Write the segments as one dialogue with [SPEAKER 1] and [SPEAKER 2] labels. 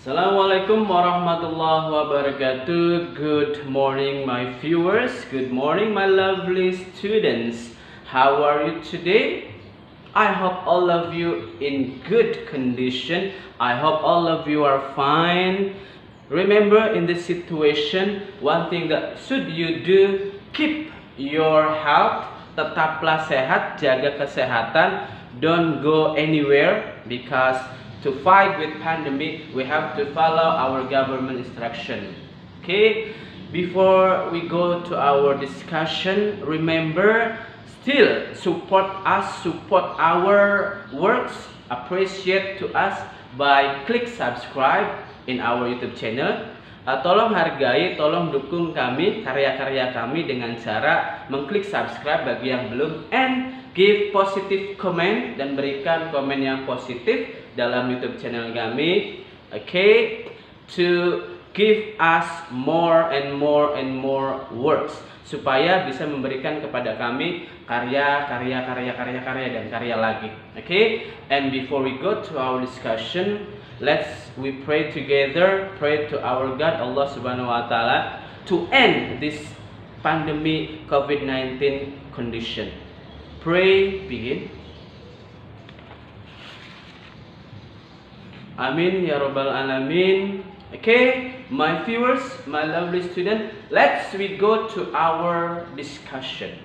[SPEAKER 1] Assalamualaikum warahmatullahi wabarakatuh. Good morning my viewers. Good morning my lovely students. How are you today? I hope all of you in good condition. I hope all of you are fine. Remember in this situation, one thing that should you do, keep your health. Tetaplah sehat, jaga kesehatan. Don't go anywhere because to fight with pandemic, we have to follow our government instruction. Okay, before we go to our discussion, remember still support us, support our works, appreciate to us by click subscribe in our YouTube channel. Tolong hargai, tolong dukung kami, karya-karya kami dengan cara mengklik subscribe bagi yang belum, and give positive comment dan berikan komen yang positif dalam YouTube channel kami. Okay, to give us more and more works supaya bisa memberikan kepada kami karya dan karya lagi. Okay, and before we go to our discussion, we pray together, pray to our God Allah Subhanahu wa taala to end this pandemic COVID-19 condition. Pray, begin. Amin ya rabbal alamin. Okay, my viewers, my lovely student, we go to our discussion.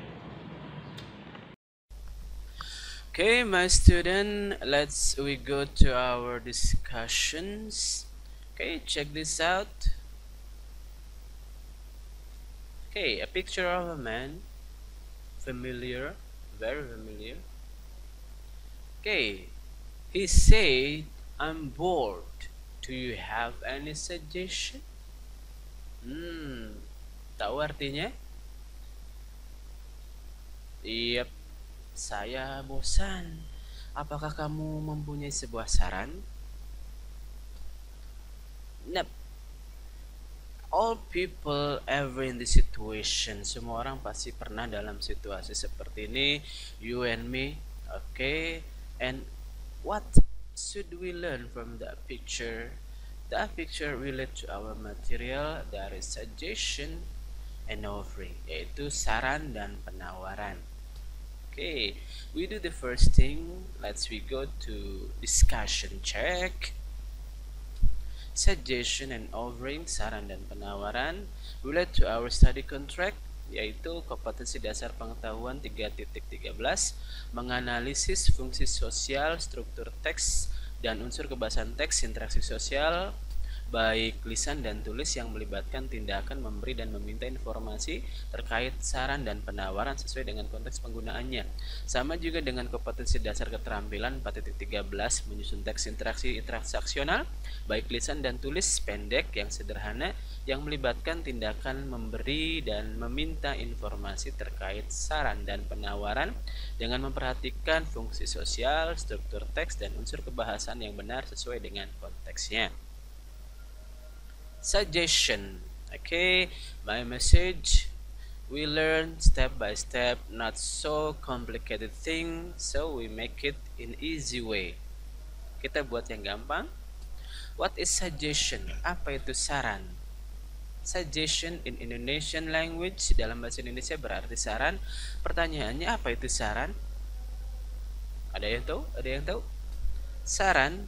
[SPEAKER 1] Okay, my student, we go to our discussions. Okay, check this out. Okay, a picture of a man, familiar, very familiar. Okay, he said, "I'm bored. Do you have any suggestion?" Tahu artinya? Yep, saya bosan. Apakah kamu mempunyai sebuah saran? Nope. All people ever in this situation. Semua orang pasti pernah dalam situasi seperti ini. You and me. Okay. And what should we learn from that picture? That picture relate to our material. There is suggestion and offering, yaitu saran dan penawaran. Okay, we do the first thing. We go to discussion check. Suggestion and offering, saran dan penawaran, relate to our study contract, yaitu kompetensi dasar pengetahuan 3.13, menganalisis fungsi sosial, struktur teks, dan unsur kebahasan teks, interaksi sosial, baik lisan dan tulis yang melibatkan tindakan memberi dan meminta informasi terkait saran dan penawaran sesuai dengan konteks penggunaannya. Sama juga dengan kompetensi dasar keterampilan 4.13, menyusun teks interaksi transaksional, baik lisan dan tulis, pendek, yang sederhana, yang melibatkan tindakan memberi dan meminta informasi terkait saran dan penawaran dengan memperhatikan fungsi sosial, struktur teks, dan unsur kebahasan yang benar sesuai dengan konteksnya. Suggestion. Okay, my message, we learn step by step, not so complicated thing, so we make it in easy way. Kita buat yang gampang. What is suggestion? Apa itu saran? Suggestion in Indonesian language, dalam bahasa Indonesia berarti saran. Pertanyaannya, apa itu saran? Ada yang tahu? Ada yang tahu? Saran.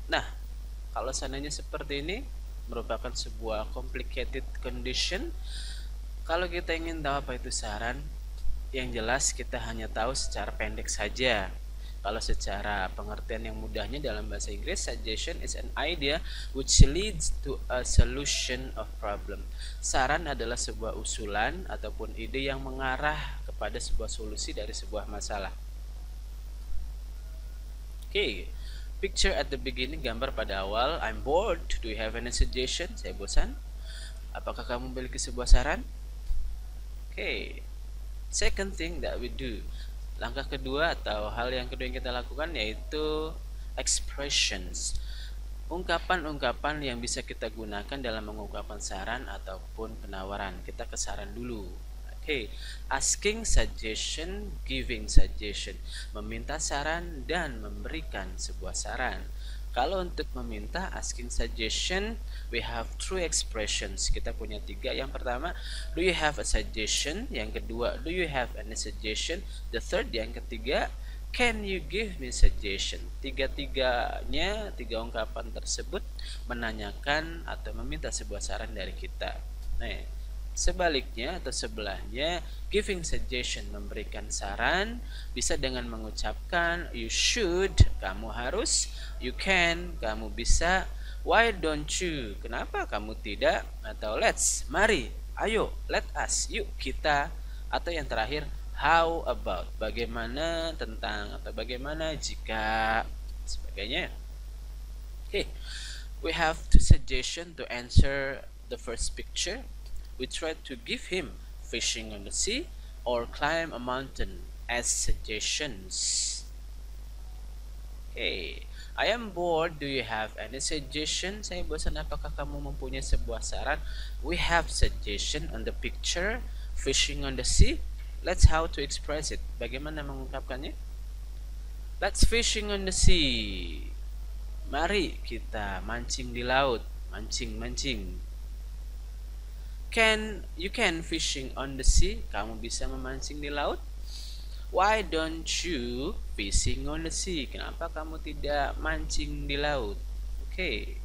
[SPEAKER 1] Nah, kalau seandainya seperti ini merupakan sebuah complicated condition. Kalau kita ingin tahu apa itu saran, yang jelas kita hanya tahu secara pendek saja. Kalau secara pengertian yang mudahnya dalam bahasa Inggris, suggestion is an idea which leads to a solution of problem. Saran adalah sebuah usulan ataupun ide yang mengarah kepada sebuah solusi dari sebuah masalah. Okay. Picture at the beginning, gambar pada awal. I'm bored. Do you have any suggestion? Saya bosan. Apakah kamu memiliki sebuah saran? Okay. Second thing that we do. Langkah kedua atau hal yang kedua yang kita lakukan yaitu expressions. Ungkapan-ungkapan yang bisa kita gunakan dalam mengungkapkan saran ataupun penawaran. Kita ke saran dulu. Okay, asking suggestion, giving suggestion, meminta saran dan memberikan sebuah saran. Kalau untuk meminta, asking suggestion, we have three expressions. Kita punya 3. Yang pertama, do you have a suggestion? Yang kedua, do you have any suggestion? The third, yang ketiga, can you give me suggestion? Tiga-tiganya, 3 ungkapan tersebut menanyakan atau meminta sebuah saran dari kita. Nah, sebaliknya atau sebelahnya, giving suggestion, memberikan saran, bisa dengan mengucapkan you should, kamu harus, you can, kamu bisa, why don't you, kenapa kamu tidak, atau let's, mari, ayo, let us, yuk kita, atau yang terakhir how about, bagaimana tentang, atau bagaimana jika, sebagainya. Okay, we have two suggestions to answer the first picture. We try to give him fishing on the sea or climb a mountain as suggestions. Okay, I am bored. Do you have any suggestion? Saya bosan. Apakah kamu mempunyai sebuah saran? We have suggestion on the picture. Fishing on the sea. Let's how to express it. Bagaimana mengungkapkannya? Let's fishing on the sea. Mari kita mancing di laut. Mancing. You can fishing on the sea. Kamu bisa memancing di laut. Why don't you fishing on the sea? Kenapa kamu tidak mancing di laut? Okay.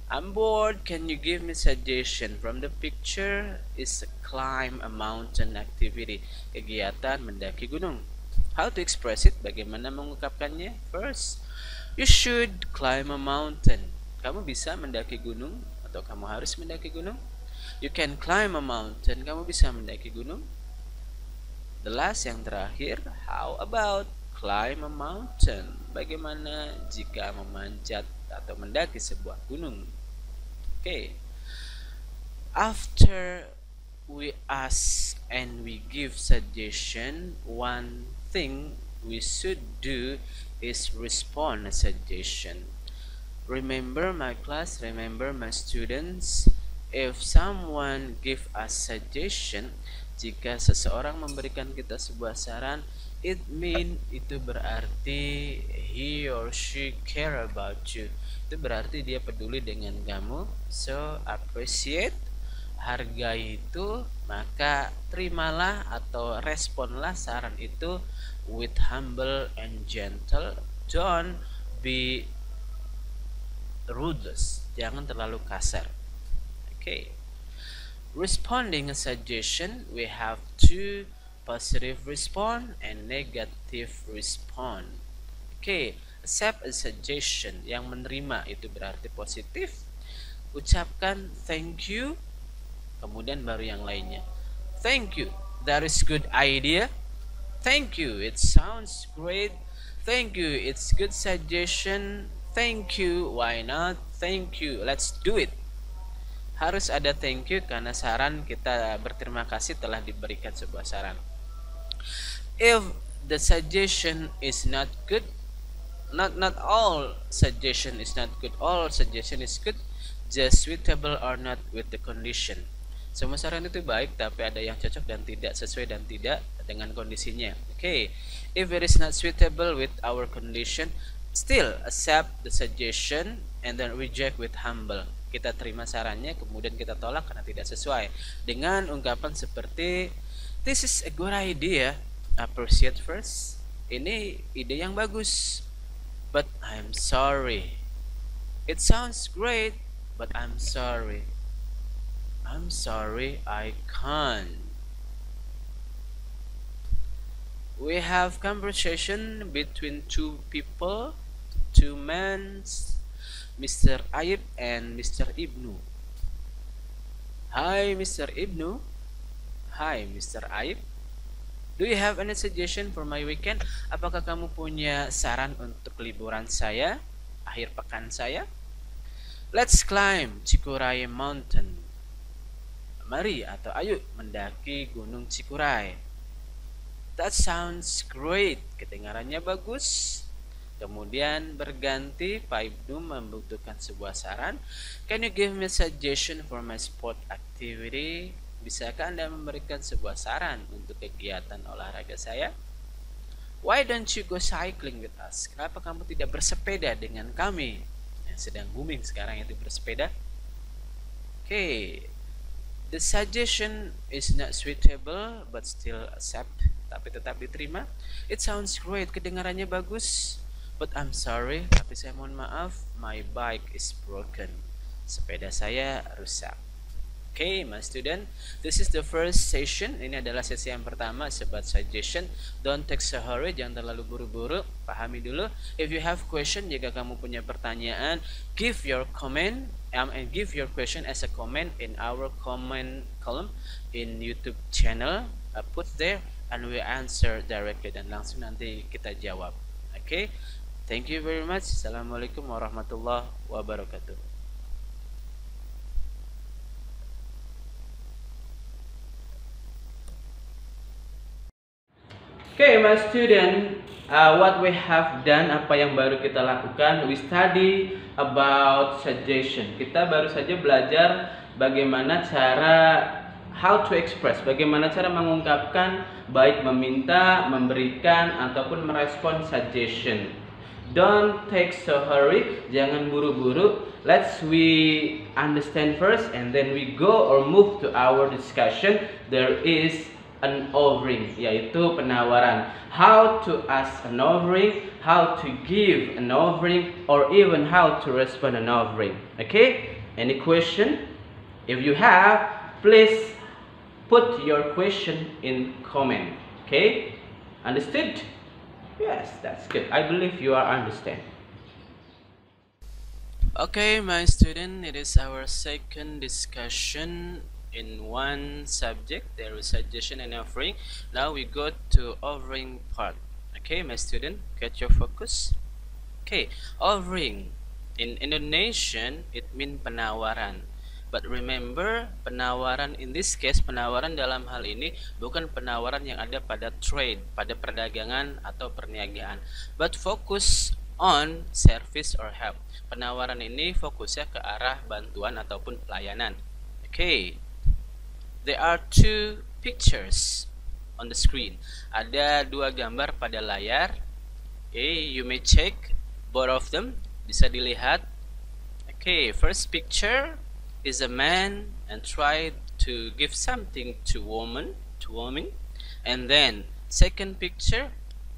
[SPEAKER 1] I'm bored. Can you give me suggestion? From the picture is a climb a mountain activity. Kegiatan mendaki gunung. How to express it? Bagaimana mengungkapkannya? First, you should climb a mountain. Kamu bisa mendaki gunung atau kamu harus mendaki gunung. You can climb a mountain. Kamu bisa mendaki gunung. The last, yang terakhir, how about climb a mountain? Bagaimana jika memanjat atau mendaki sebuah gunung? Okay. After we ask and we give suggestion, one thing we should do is respond a suggestion. Remember my class, remember my students, if someone give us suggestion, jika seseorang memberikan kita sebuah saran, it mean, itu berarti he or she care about you. Itu berarti dia peduli dengan kamu. So appreciate, hargai itu, maka terimalah atau responlah saran itu with humble and gentle. Don't be ruthless, jangan terlalu kasar. Okay. Responding a suggestion, we have two, positive response and negative response. Okay, accept a suggestion, yang menerima itu berarti positif. Ucapkan thank you, kemudian baru yang lainnya. Thank you, that is good idea. Thank you, it sounds great. Thank you, it's good suggestion. Thank you, why not? Thank you, let's do it. Harus ada thank you karena saran, kita berterima kasih telah diberikan sebuah saran. If the suggestion is not good, not all suggestion is not good, all suggestion is good, just suitable or not with the condition. Semua saran itu baik, tapi ada yang cocok dan tidak, sesuai dan tidak dengan kondisinya. Okay, if it is not suitable with our condition, still accept the suggestion and then reject with humble. Kita terima sarannya, kemudian kita tolak karena tidak sesuai, dengan ungkapan seperti this is a good idea, appreciate first, ini ide yang bagus, but I'm sorry. It sounds great, but I'm sorry. I'm sorry, I can't. We have conversation between two people, two men, Mr. Ayub and Mr. Ibnu. Hi Mr. Ibnu. Hi Mr. Ayub. Do you have any suggestion for my weekend? Apakah kamu punya saran untuk liburan saya, akhir pekan saya? Let's climb Cikuray Mountain. Mari atau ayo mendaki Gunung Cikuray. That sounds great. Kedengarannya bagus. Kemudian berganti, Pak Ibnu membutuhkan sebuah saran. Can you give me a suggestion for my sport activity? Bisakah Anda memberikan sebuah saran untuk kegiatan olahraga saya?
[SPEAKER 2] Why don't you go cycling with us? Kenapa kamu tidak bersepeda dengan kami? Yang sedang booming sekarang itu bersepeda. Okay, the suggestion is not suitable but still accept. Tapi tetap diterima. It sounds great, kedengarannya bagus. But I'm sorry, tapi saya mohon maaf, my bike is broken. Sepeda saya rusak. Okay, my student, this is the first session. Ini adalah sesi yang pertama about suggestion. Don't take a hurry, jangan terlalu buru-buru. Pahami dulu. If you have question, jika kamu punya pertanyaan, give your comment and give your question as a comment in our comment column in YouTube channel. Put there and we answer directly, dan langsung nanti kita jawab. Okay, thank you very much. Assalamualaikum warahmatullahi wabarakatuh.
[SPEAKER 1] Okay, my student, what we have done, apa yang baru kita lakukan, we study about suggestion. Kita baru saja belajar bagaimana cara how to express, bagaimana cara mengungkapkan, baik meminta, memberikan, ataupun merespon suggestion. Don't take so hurry, jangan buru-buru. Let's we understand first and then we go or move to our discussion. There is an offering, yaitu penawaran. How to ask an offering, how to give an offering, or even how to respond an offering. Okay? Any question? If you have, please put your question in comment. Okay? Understood? Yes, that's good. I believe you are understand.
[SPEAKER 2] Okay, my student, it is our second discussion in one subject. There is suggestion and offering. Now we go to offering part. Okay, my student, get your focus. Okay, offering in Indonesian it means penawaran. But remember, penawaran in this case, penawaran dalam hal ini bukan penawaran yang ada pada trade, pada perdagangan atau perniagaan, but focus on service or help. Penawaran ini fokusnya ke arah bantuan ataupun pelayanan. Okay, there are two pictures on the screen. Ada dua gambar pada layar. Okay, you may check both of them. Bisa dilihat. Okay, first picture is a man and tried to give something to woman, and then second picture,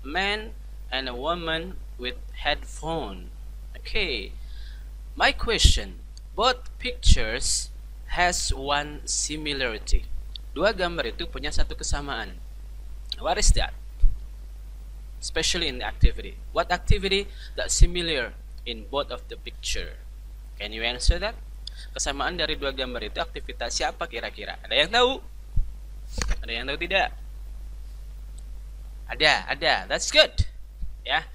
[SPEAKER 2] man and a woman with headphone. Okay, my question, both pictures has one similarity. Dua gambar itu punya satu kesamaan. What is that? Especially in the activity. What activity that's similar in both of the picture? Can you answer that? Kesamaan dari dua gambar itu aktivitas siapa kira-kira? Ada yang tahu? Ada yang tahu tidak? Ada. That's good. Yeah.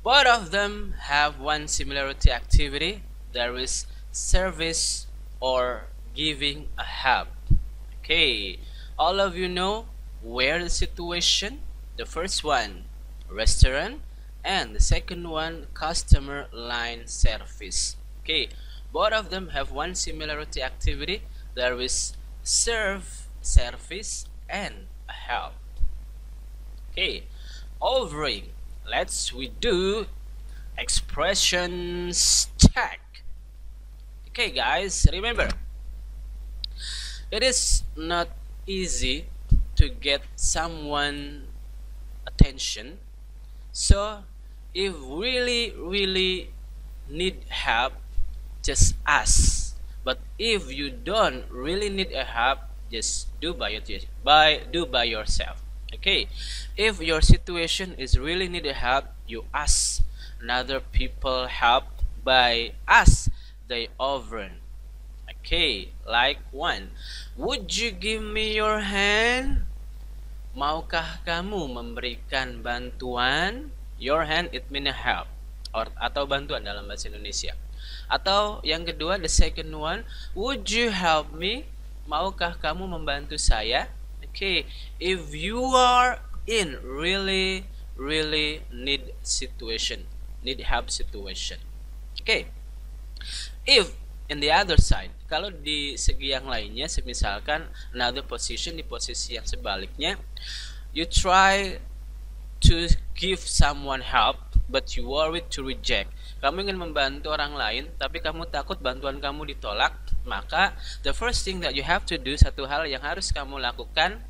[SPEAKER 2] Both of them have one similarity activity. There is service or giving a help. Okay. All of you know where the situation? The first one, restaurant, and the second one, customer line service. Okay. Both of them have one similarity activity. There is serve, service, and a help. Okay, offering. Let's we do expressions check. Okay, guys, remember, it is not easy to get someone attention. So, if really need help, just ask. But if you don't really need a help, just do by yourself. Okay, if your situation is really need a help, you ask another people help by ask they offer. Okay, like one, would you give me your hand? Maukah kamu memberikan bantuan? Your hand it mean help atau bantuan dalam bahasa Indonesia. Atau yang kedua, the second one, would you help me? Maukah kamu membantu saya? Okay, if you are in really need help situation. Okay, if in the other side, kalau di segi yang lainnya, misalkan another position, di posisi yang sebaliknya, you try to give someone help but you worried to reject. Kamu ingin membantu orang lain tapi kamu takut bantuan kamu ditolak, maka the first thing that you have to do, satu hal yang harus kamu lakukan,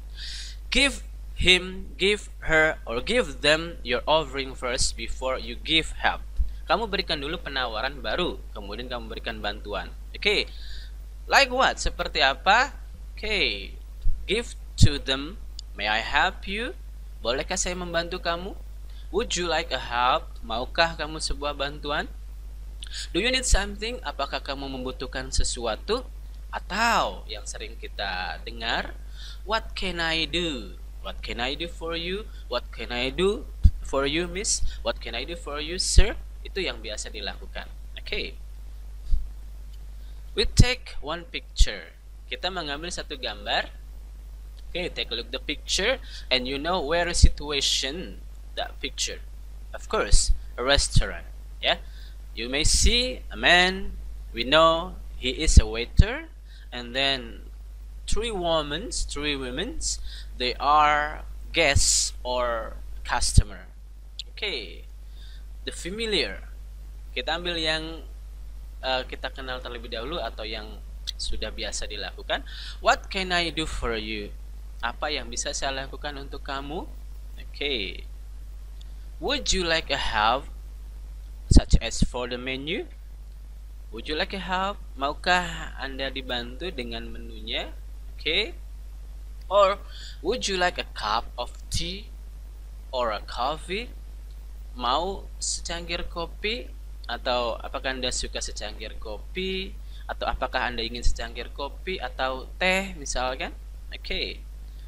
[SPEAKER 2] give him, give her, or give them your offering first before you give help. Kamu berikan dulu penawaran baru kemudian kamu berikan bantuan. Okay, like what? Seperti apa? Okay, give to them. May I help you? Bolehkah saya membantu kamu? Would you like a help? Maukah kamu sebuah bantuan? Do you need something? Apakah kamu membutuhkan sesuatu? Atau yang sering kita dengar, what can I do? What can I do for you? What can I do for you, miss? What can I do for you, sir? Itu yang biasa dilakukan. Okay. We take one picture. Kita mengambil satu gambar. Okay, take a look the picture and you know where is situation that picture. Of course, a restaurant. Yeah, you may see a man. We know he is a waiter, and then three women. They are guests or customer. Okay, the familiar. Kita ambil yang kita kenal terlebih dahulu atau yang sudah biasa dilakukan. What can I do for you? Apa yang bisa saya lakukan untuk kamu? Okay. Would you like a help, such as for the menu? Would you like a help? Maukah Anda dibantu dengan menunya? Okay. Or would you like a cup of tea or a coffee? Mau secangkir kopi? Atau apakah Anda suka secangkir kopi? Atau apakah Anda ingin secangkir kopi atau teh misalkan? Okay.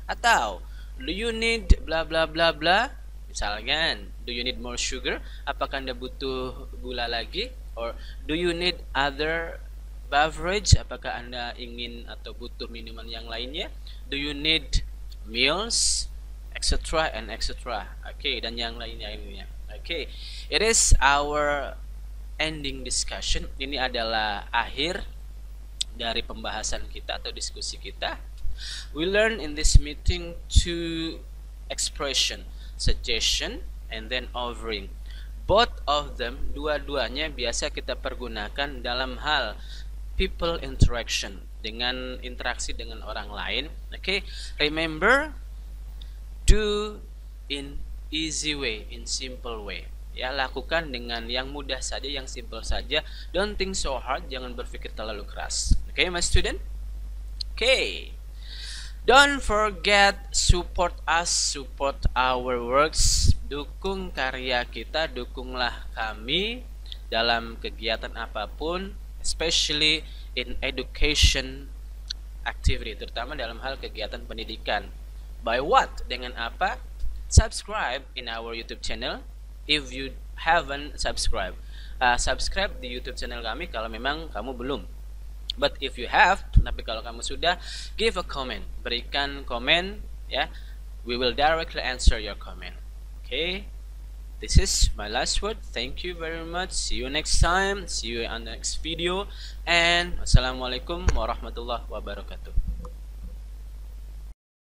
[SPEAKER 2] Atau do you need bla bla bla bla? Misalkan, do you need more sugar? Apakah Anda butuh gula lagi? Or do you need other beverage? Apakah Anda ingin atau butuh minuman yang lainnya? Do you need meals? Etc. and etc. Okay, dan yang lainnya. Okay, it is our ending discussion. Ini adalah akhir dari pembahasan kita atau diskusi kita. We learn in this meeting two expression, suggestion and then offering. Both of them, dua-duanya biasa kita pergunakan dalam hal people interaction, dengan interaksi dengan orang lain. Okay, remember, do in easy way, in simple way. Ya, lakukan dengan yang mudah saja, yang simple saja. Don't think so hard, jangan berpikir terlalu keras. Okay, my student? Okay. Don't forget, support us, support our works. Dukung karya kita, dukunglah kami dalam kegiatan apapun, especially in education activity, terutama dalam hal kegiatan pendidikan. By what? Dengan apa? Subscribe in our YouTube channel if you haven't subscribed. Subscribe di YouTube channel kami kalau memang kamu belum. But if you have, tapi kalau kamu sudah, give a comment, berikan komen, ya. We will directly answer your comment. Okay, this is my last word. Thank you very much. See you next time. See you on the next video. And wassalamualaikum warahmatullahi wabarakatuh.